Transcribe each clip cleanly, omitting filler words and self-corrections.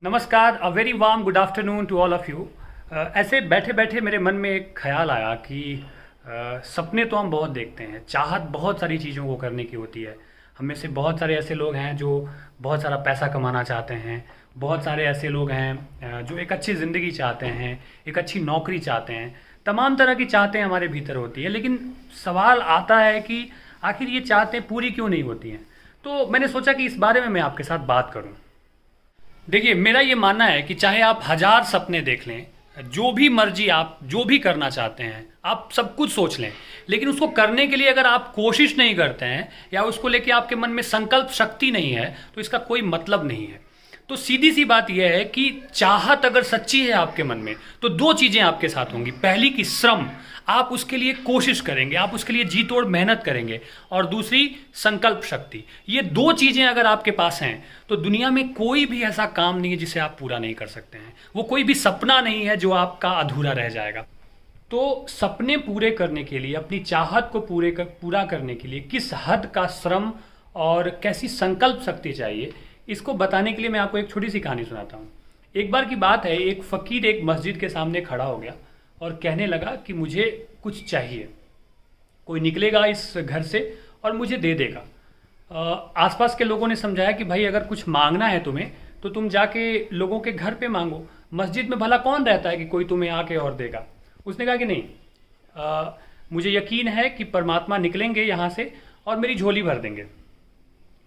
नमस्कार, a very warm good afternoon to all of you. ऐसे बैठे बैठे मेरे मन में एक ख्याल आया कि सपने तो हम बहुत देखते हैं, चाहत बहुत सारी चीज़ों को करने की होती है। हम में से बहुत सारे ऐसे लोग हैं जो बहुत सारा पैसा कमाना चाहते हैं, बहुत सारे ऐसे लोग हैं जो एक अच्छी ज़िंदगी चाहते हैं, एक अच्छी नौकरी चाहते हैं। तमाम तरह की चाहतें हमारे भीतर होती है, लेकिन सवाल आता है कि आखिर ये चाहतें पूरी क्यों नहीं होती हैं। तो मैंने सोचा कि इस बारे में मैं आपके साथ बात करूं। देखिए, मेरा ये मानना है कि चाहे आप हजार सपने देख लें, जो भी मर्जी आप जो भी करना चाहते हैं, आप सब कुछ सोच लें, लेकिन उसको करने के लिए अगर आप कोशिश नहीं करते हैं या उसको लेके आपके मन में संकल्प शक्ति नहीं है, तो इसका कोई मतलब नहीं है। तो सीधी सी बात यह है कि चाहत अगर सच्ची है आपके मन में, तो दो चीजें आपके साथ होंगी। पहली की श्रम, आप उसके लिए कोशिश करेंगे, आप उसके लिए जी तोड़ मेहनत करेंगे, और दूसरी संकल्प शक्ति। ये दो चीजें अगर आपके पास हैं तो दुनिया में कोई भी ऐसा काम नहीं है जिसे आप पूरा नहीं कर सकते हैं। वो कोई भी सपना नहीं है जो आपका अधूरा रह जाएगा। तो सपने पूरे करने के लिए, अपनी चाहत को पूरा करने के लिए किस हद का श्रम और कैसी संकल्प शक्ति चाहिए, इसको बताने के लिए मैं आपको एक छोटी सी कहानी सुनाता हूँ। एक बार की बात है, एक फकीर एक मस्जिद के सामने खड़ा हो गया और कहने लगा कि मुझे कुछ चाहिए, कोई निकलेगा इस घर से और मुझे दे देगा। आसपास के लोगों ने समझाया कि भाई, अगर कुछ मांगना है तुम्हें तो तुम जाके लोगों के घर पे मांगो, मस्जिद में भला कौन रहता है कि कोई तुम्हें आके और देगा। उसने कहा कि नहीं, मुझे यकीन है कि परमात्मा निकलेंगे यहाँ से और मेरी झोली भर देंगे।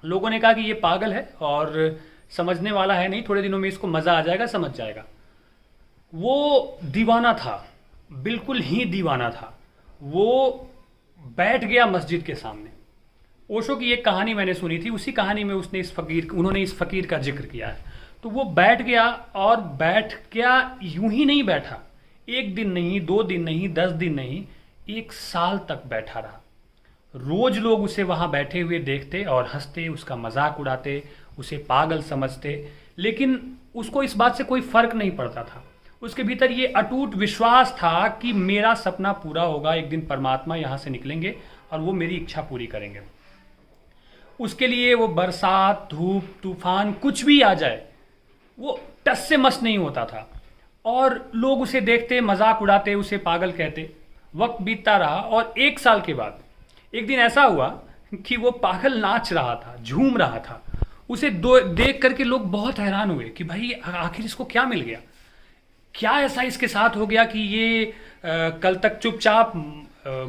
लोगों ने कहा कि ये पागल है और समझने वाला है नहीं, थोड़े दिनों में इसको मज़ा आ जाएगा, समझ जाएगा। वो दीवाना था, बिल्कुल ही दीवाना था। वो बैठ गया मस्जिद के सामने। ओशो की एक कहानी मैंने सुनी थी, उसी कहानी में उन्होंने इस फकीर का जिक्र किया है। तो वो बैठ गया, और बैठ गया यूं ही नहीं बैठा, एक दिन नहीं, 2 दिन नहीं, 10 दिन नहीं, 1 साल तक बैठा रहा। रोज लोग उसे वहां बैठे हुए देखते और हंसते, उसका मजाक उड़ाते, उसे पागल समझते, लेकिन उसको इस बात से कोई फर्क नहीं पड़ता था। उसके भीतर ये अटूट विश्वास था कि मेरा सपना पूरा होगा, एक दिन परमात्मा यहां से निकलेंगे और वो मेरी इच्छा पूरी करेंगे। उसके लिए वो बरसात, धूप, तूफान, कुछ भी आ जाए, वो टस से मस नहीं होता था। और लोग उसे देखते, मजाक उड़ाते, उसे पागल कहते। वक्त बीतता रहा और 1 साल के बाद एक दिन ऐसा हुआ कि वो पागल नाच रहा था, झूम रहा था। उसे देख करके लोग बहुत हैरान हुए कि भाई, आखिर इसको क्या मिल गया, क्या ऐसा इसके साथ हो गया कि ये कल तक चुपचाप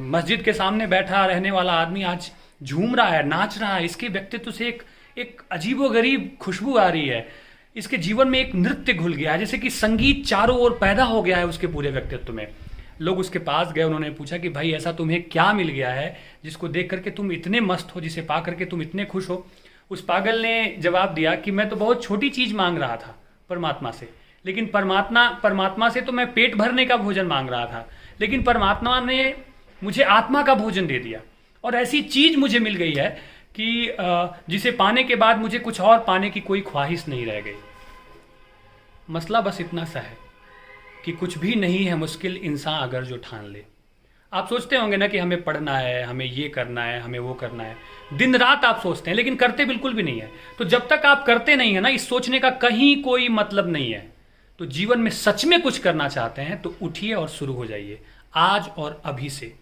मस्जिद के सामने बैठा रहने वाला आदमी आज झूम रहा है, नाच रहा है। इसके व्यक्तित्व से एक अजीबोगरीब खुशबू आ रही है। इसके जीवन में एक नृत्य घुल गया है, जैसे कि संगीत चारों ओर पैदा हो गया है उसके पूरे व्यक्तित्व में। लोग उसके पास गए, उन्होंने पूछा कि भाई, ऐसा तुम्हें क्या मिल गया है जिसको देख करके तुम इतने मस्त हो, जिसे पा करके तुम इतने खुश हो। उस पागल ने जवाब दिया कि मैं तो बहुत छोटी चीज मांग रहा था परमात्मा से, लेकिन परमात्मा से तो मैं पेट भरने का भोजन मांग रहा था, लेकिन परमात्मा ने मुझे आत्मा का भोजन दे दिया। और ऐसी चीज मुझे मिल गई है कि जिसे पाने के बाद मुझे कुछ और पाने की कोई ख्वाहिश नहीं रह गई। मसला बस इतना सा है कि कुछ भी नहीं है मुश्किल, इंसान अगर जो ठान ले। आप सोचते होंगे ना कि हमें पढ़ना है, हमें ये करना है, हमें वो करना है, दिन रात आप सोचते हैं, लेकिन करते बिल्कुल भी नहीं है। तो जब तक आप करते नहीं है ना, इस सोचने का कहीं कोई मतलब नहीं है। तो जीवन में सच में कुछ करना चाहते हैं तो उठिए और शुरू हो जाइए, आज और अभी से।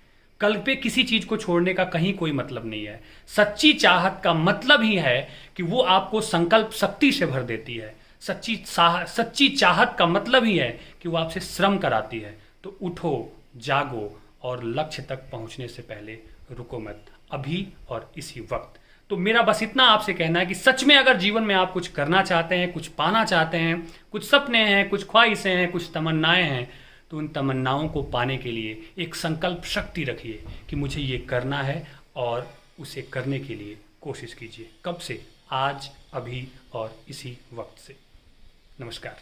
कल पे किसी चीज को छोड़ने का कहीं कोई मतलब नहीं है। सच्ची चाहत का मतलब ही है कि वो आपको संकल्प शक्ति से भर देती है। सच्ची चाहत का मतलब ही है कि वो आपसे श्रम कराती है। तो उठो, जागो, और लक्ष्य तक पहुंचने से पहले रुको मत, अभी और इसी वक्त। तो मेरा बस इतना आपसे कहना है कि सच में अगर जीवन में आप कुछ करना चाहते हैं, कुछ पाना चाहते हैं, कुछ सपने हैं, कुछ ख्वाहिशें हैं, कुछ तमन्नाएं हैं, तो उन तमन्नाओं को पाने के लिए एक संकल्प शक्ति रखिए कि मुझे ये करना है, और उसे करने के लिए कोशिश कीजिए। कब से? आज, अभी और इसी वक्त से। नमस्कार।